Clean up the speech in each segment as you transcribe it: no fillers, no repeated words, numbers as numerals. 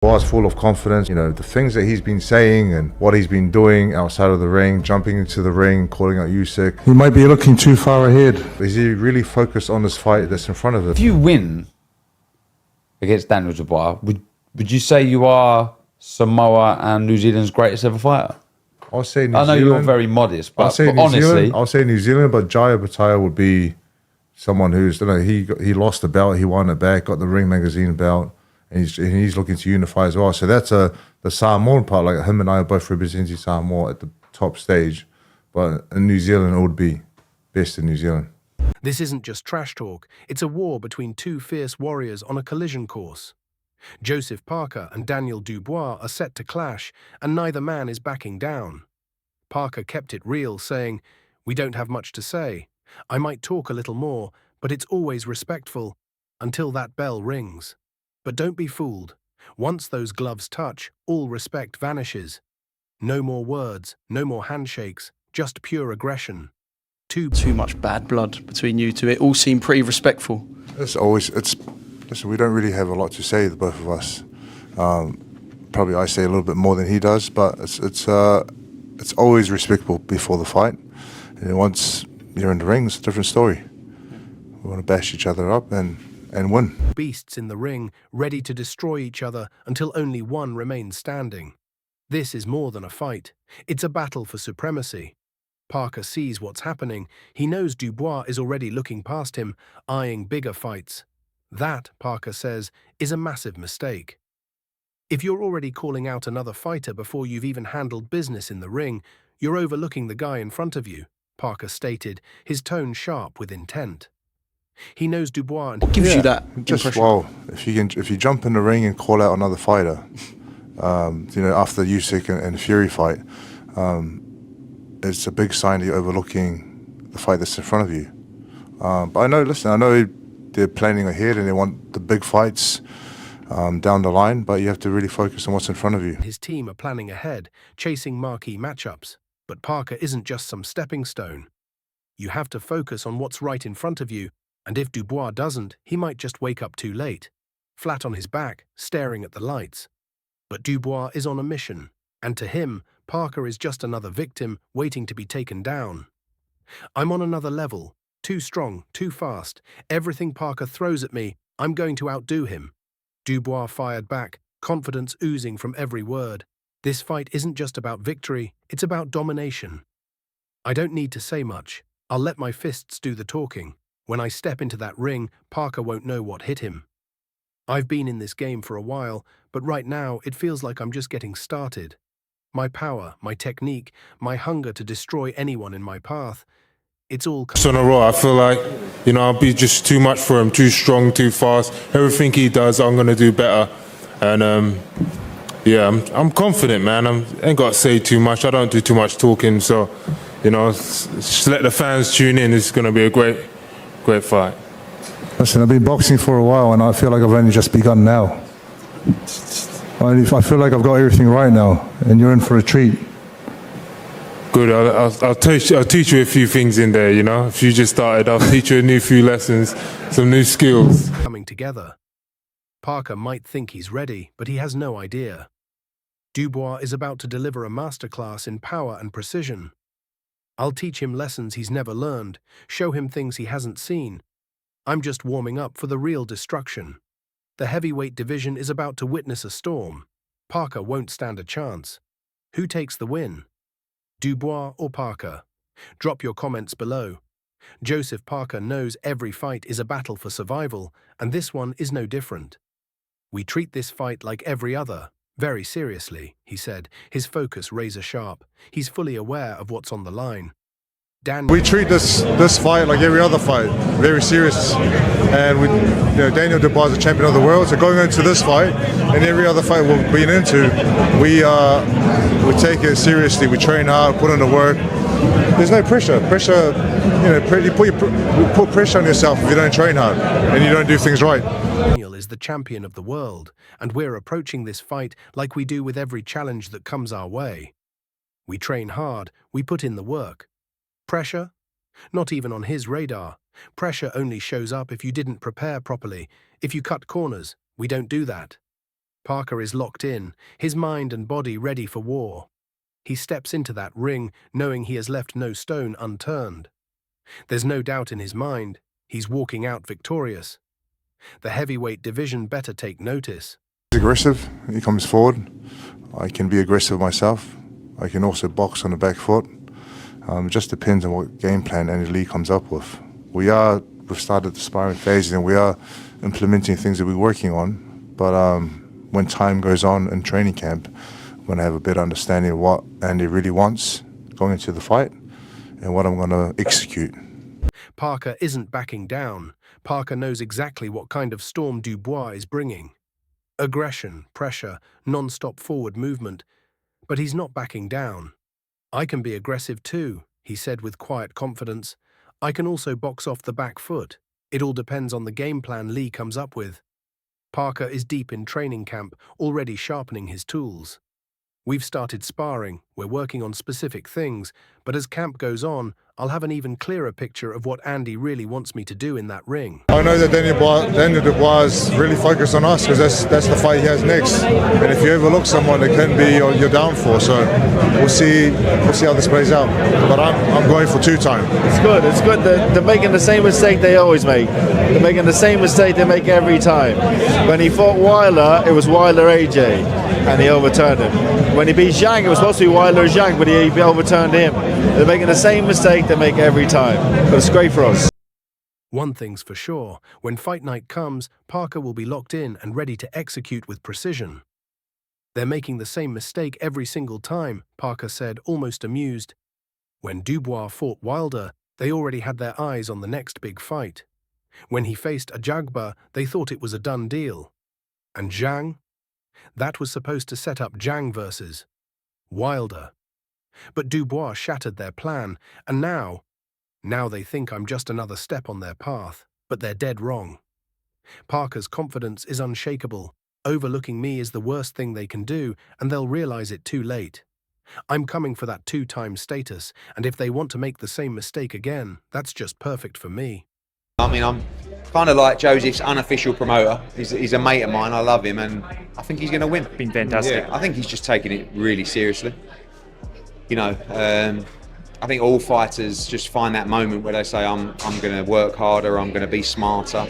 Was full of confidence, the things that he's been saying and what he's been doing outside of the ring, jumping into the ring, calling out Usyk. He might be looking too far ahead. Is he really focused on this fight that's in front of him? If you win against Daniel Dubois, would you say you are Samoa and New Zealand's greatest ever fighter? I'll say New I know Zealand. you're very modest, but, honestly, honestly, I'll say New Zealand. But Jaya Bataille would be someone who's, he lost the belt, he won it back, got the Ring Magazine belt. And he's looking to unify as well. So that's the Samoan part. Like him and I are both representing Samoa at the top stage. But in New Zealand, it would be best in New Zealand. This isn't just trash talk. It's a war between two fierce warriors on a collision course. Joseph Parker and Daniel Dubois are set to clash, and neither man is backing down. Parker kept it real, saying, "We don't have much to say. I might talk a little more, but it's always respectful until that bell rings." But don't be fooled. Once those gloves touch, all respect vanishes. No more words, no more handshakes, just pure aggression. Too much bad blood between you two. It all seemed pretty respectful. Listen, we don't really have a lot to say, the both of us. Probably I say a little bit more than he does, but it's always respectful before the fight. And once you're in the ring, it's a different story. We want to bash each other up and win. Beasts in the ring, ready to destroy each other until only one remains standing. This is more than a fight. It's a battle for supremacy. Parker sees what's happening. He knows Dubois is already looking past him, eyeing bigger fights. That, Parker says, is a massive mistake. If you're already calling out another fighter before you've even handled business in the ring, you're overlooking the guy in front of you, Parker stated, his tone sharp with intent. He knows Dubois and What gives you that just impression? well, if you jump in the ring and call out another fighter, after the Usyk and Fury fight, it's a big sign that you're overlooking the fight that's in front of you. But I know they're planning ahead and they want the big fights down the line, but you have to really focus on what's in front of you. his team are planning ahead, chasing marquee matchups. But Parker isn't just some stepping stone. You have to focus on what's right in front of you. And if Dubois doesn't, he might just wake up too late, flat on his back, staring at the lights. But Dubois is on a mission, and to him, Parker is just another victim waiting to be taken down. "I'm on another level, too strong, too fast. Everything Parker throws at me, I'm going to outdo him." Dubois fired back, confidence oozing from every word. "This fight isn't just about victory, it's about domination. I don't need to say much. I'll let my fists do the talking. When I step into that ring, Parker won't know what hit him. I've been in this game for a while, but right now it feels like I'm just getting started. My power, my technique, my hunger to destroy anyone in my path, it's all On a roll, I feel like, I'll be just too much for him, too strong, too fast. Everything he does, I'm going to do better. And, I'm confident, man. I ain't got to say too much. I don't do too much talking. So, just let the fans tune in. It's going to be a great fight. Listen, I've been boxing for a while and I feel like I've only just begun now. I feel like I've got everything right now and you're in for a treat. Good. I'll teach you a few things in there, If you just started, I'll teach you a few lessons, some new skills. coming together. Parker might think he's ready, but he has no idea. Dubois is about to deliver a masterclass in power and precision. I'll teach him lessons he's never learned, show him things he hasn't seen. I'm just warming up for the real destruction. The heavyweight division is about to witness a storm. Parker won't stand a chance. Who takes the win? Dubois or Parker? Drop your comments below. Joseph Parker knows every fight is a battle for survival, and this one is no different. "We treat this fight like every other, very seriously," he said, his focus razor-sharp. He's fully aware of what's on the line. We treat this fight like every other fight, very serious. And Daniel Dubois is the champion of the world, so going into this fight and every other fight we've been into, we take it seriously. We train hard, put in the work. There's no pressure. You put pressure on yourself if you don't train hard and you don't do things right. Daniel is the champion of the world, and we're approaching this fight like we do with every challenge that comes our way. We train hard, we put in the work. Pressure? Not even on his radar. Pressure only shows up if you didn't prepare properly, if you cut corners. We don't do that. Parker is locked in, his mind and body ready for war. He steps into that ring, knowing he has left no stone unturned. There's no doubt in his mind, he's walking out victorious. The heavyweight division better take notice. He's aggressive. He comes forward. I can be aggressive myself. I can also box on the back foot. It just depends on what game plan Andy Lee comes up with. We've started the sparring phases and we are implementing things that we're working on. But when time goes on in training camp, I'm going to have a better understanding of what Andy really wants going into the fight and what I'm going to execute. Parker isn't backing down. Parker knows exactly what kind of storm Dubois is bringing. Aggression, pressure, non-stop forward movement. But he's not backing down. I can be aggressive too, he said with quiet confidence. I can also box off the back foot. It all depends on the game plan Lee comes up with. Parker is deep in training camp, already sharpening his tools. We've started sparring, we're working on specific things, but as camp goes on, I'll have an even clearer picture of what Andy really wants me to do in that ring. I know that Daniel Dubois is really focused on us because that's the fight he has next. And if you overlook someone, it can be your downfall. So we'll see how this plays out. But I'm going for two-time. It's good. It's good. They're making the same mistake they always make. They're making the same mistake they make every time. When he fought Wilder, it was Wilder AJ, and he overturned him. When he beat Zhang, it was supposed to be Wilder Zhang, but he overturned him. They're making the same mistake they make every time. But it's great for us. One thing's for sure, when fight night comes, Parker will be locked in and ready to execute with precision. They're making the same mistake every single time, Parker said, almost amused. When Dubois fought Wilder, they already had their eyes on the next big fight. When he faced Ajagba, they thought it was a done deal. And Zhang? That was supposed to set up Zhang versus Wilder. But Dubois shattered their plan, and now they think I'm just another step on their path, but they're dead wrong. Parker's confidence is unshakable. Overlooking me is the worst thing they can do, and they'll realize it too late. I'm coming for that two-time status, and if they want to make the same mistake again, that's just perfect for me. I mean, I'm kind of like Joseph's unofficial promoter. He's a mate of mine. I love him, and I think he's going to win. Been fantastic. Yeah, I think he's just taking it really seriously. You know, I think all fighters just find that moment where they say, I'm going to work harder, I'm going to be smarter.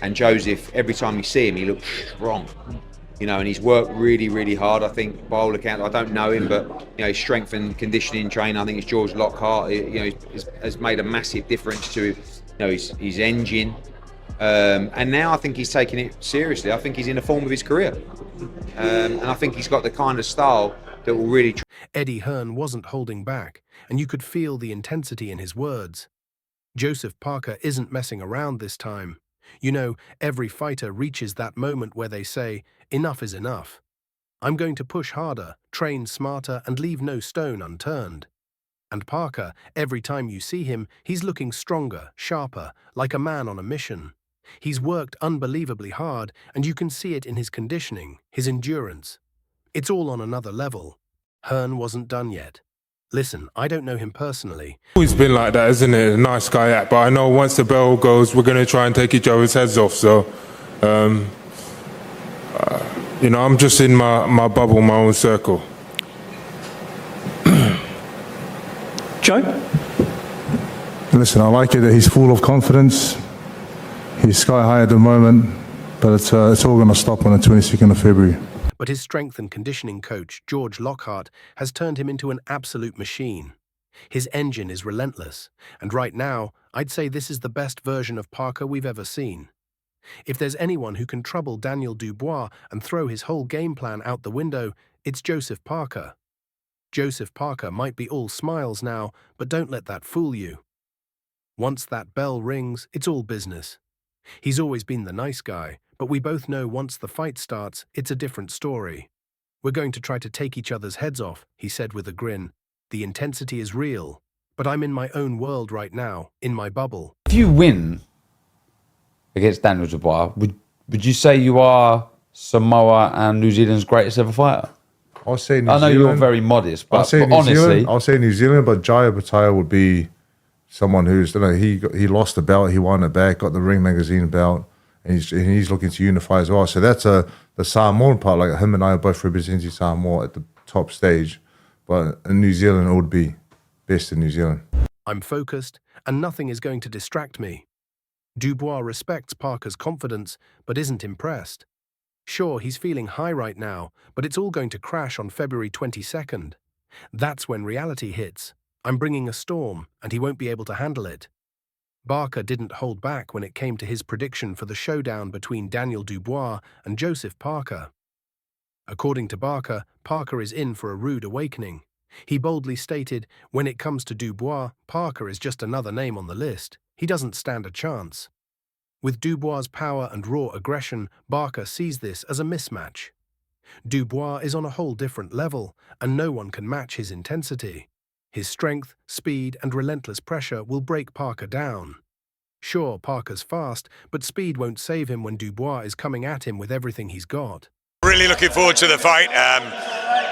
And Joseph, every time you see him, he looks strong. You know, and he's worked really, really hard. I think, by all accounts, I don't know him, but you know, his strength and conditioning trainer, I think it's George Lockhart. You know, has made a massive difference to his engine. And now I think he's taking it seriously. I think he's in the form of his career, and I think he's got the kind of style that will really. Eddie Hearn wasn't holding back, and you could feel the intensity in his words. Joseph Parker isn't messing around this time. You know, every fighter reaches that moment where they say, enough is enough. I'm going to push harder, train smarter, and leave no stone unturned. And Parker, every time you see him, he's looking stronger, sharper, like a man on a mission. He's worked unbelievably hard, and you can see it in his conditioning, his endurance. It's all on another level. Hearn wasn't done yet. Listen, I don't know him personally. Always been like that, isn't it? A nice guy act, but I know once the bell goes, we're going to try and take each other's heads off. So, you know, I'm just in my bubble, my own circle. Joe? Listen, I like it that he's full of confidence. He's sky high at the moment, but it's all going to stop on the 22nd of February. But his strength and conditioning coach, George Lockhart, has turned him into an absolute machine. His engine is relentless, and right now, I'd say this is the best version of Parker we've ever seen. If there's anyone who can trouble Daniel Dubois and throw his whole game plan out the window, it's Joseph Parker. Joseph Parker might be all smiles now, but don't let that fool you. Once that bell rings, it's all business. He's always been the nice guy, but we both know once the fight starts, it's a different story. We're going to try to take each other's heads off, he said with a grin. The intensity is real, but I'm in my own world right now, in my bubble. If you win against Daniel Dubois, would you say you are Samoa and New Zealand's greatest ever fighter? I'll say New I know Zealand. you're very modest, but, I'll say honestly, I'll say New Zealand, but Jaya Bataille would be someone who's, he lost the belt, he won it back, got the Ring Magazine belt, and he's looking to unify as well. So that's the Samoan part. Like him and I are both representing Samoa at the top stage, but in New Zealand it would be best in New Zealand. I'm focused, and nothing is going to distract me. Dubois respects Parker's confidence, but isn't impressed. Sure, he's feeling high right now, but it's all going to crash on February 22nd. That's when reality hits. I'm bringing a storm, and he won't be able to handle it. Barker didn't hold back when it came to his prediction for the showdown between Daniel Dubois and Joseph Parker. According to Barker, Parker is in for a rude awakening. He boldly stated, when it comes to Dubois, Parker is just another name on the list. He doesn't stand a chance. With Dubois' power and raw aggression, Barker sees this as a mismatch. Dubois is on a whole different level, and no one can match his intensity. His strength, speed, and relentless pressure will break Parker down. Sure, Parker's fast, but speed won't save him when Dubois is coming at him with everything he's got. Really looking forward to the fight.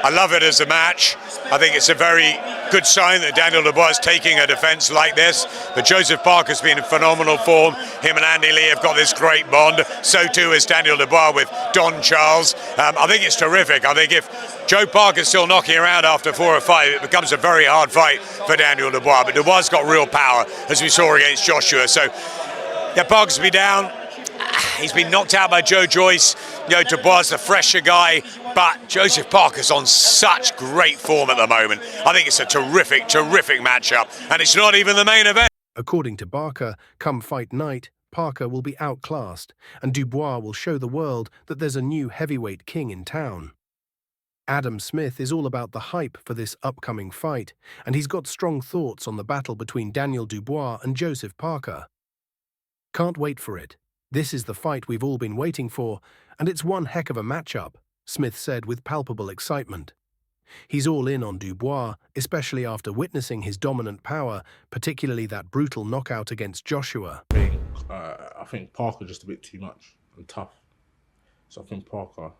I love it as a match. I think it's a very good sign that Daniel Dubois is taking a defence like this. But Joseph Parker's been in phenomenal form. Him and Andy Lee have got this great bond. So too is Daniel Dubois with Don Charles. I think it's terrific. I think if Joe Parker's still knocking around after 4 or 5, it becomes a very hard fight for Daniel Dubois. But Dubois got real power, as we saw against Joshua. So, yeah, Parker's been down. He's been knocked out by Joe Joyce. Dubois, the fresher guy, but Joseph Parker's on such great form at the moment. I think it's a terrific, terrific matchup, and it's not even the main event. According to Barker, come fight night, Parker will be outclassed, and Dubois will show the world that there's a new heavyweight king in town. Adam Smith is all about the hype for this upcoming fight, and he's got strong thoughts on the battle between Daniel Dubois and Joseph Parker. Can't wait for it. This is the fight we've all been waiting for, and it's one heck of a matchup, Smith said with palpable excitement. He's all in on Dubois, especially after witnessing his dominant power, particularly that brutal knockout against Joshua. I think Parker just a bit too much and tough. So I think Parker's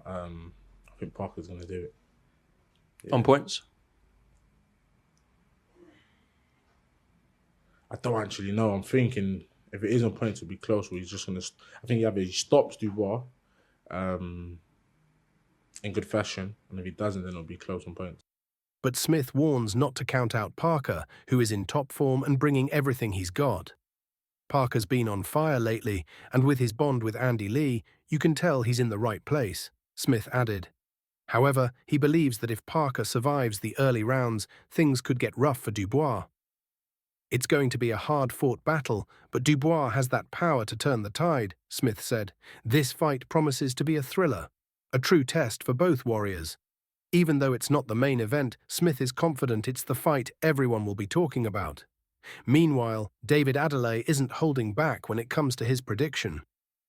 going to do it. Yeah. On points? I don't actually know. I'm thinking if it is on points, it'll be close. Or he's just going to. I think either he stops Dubois in good fashion, and if he doesn't, then it'll be close on points. But Smith warns not to count out Parker, who is in top form and bringing everything he's got. Parker's been on fire lately, and with his bond with Andy Lee, you can tell he's in the right place, Smith added. However, he believes that if Parker survives the early rounds, things could get rough for Dubois. It's going to be a hard-fought battle, but Dubois has that power to turn the tide, Smith said. This fight promises to be a thriller, a true test for both warriors. Even though it's not the main event, Smith is confident it's the fight everyone will be talking about. Meanwhile, David Adelaide isn't holding back when it comes to his prediction.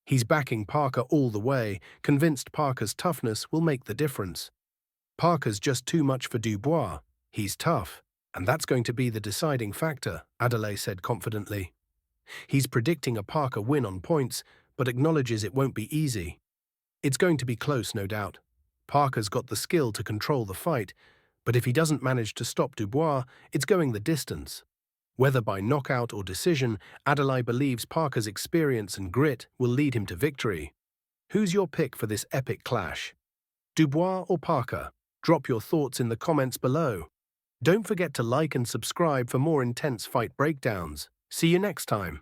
He's backing Parker all the way, convinced Parker's toughness will make the difference. Parker's just too much for Dubois. He's tough, and that's going to be the deciding factor, Adelaide said confidently. He's predicting a Parker win on points, but acknowledges it won't be easy. It's going to be close, no doubt. Parker's got the skill to control the fight, but if he doesn't manage to stop Dubois, it's going the distance. Whether by knockout or decision, Adelaide believes Parker's experience and grit will lead him to victory. Who's your pick for this epic clash? Dubois or Parker? Drop your thoughts in the comments below. Don't forget to like and subscribe for more intense fight breakdowns. See you next time.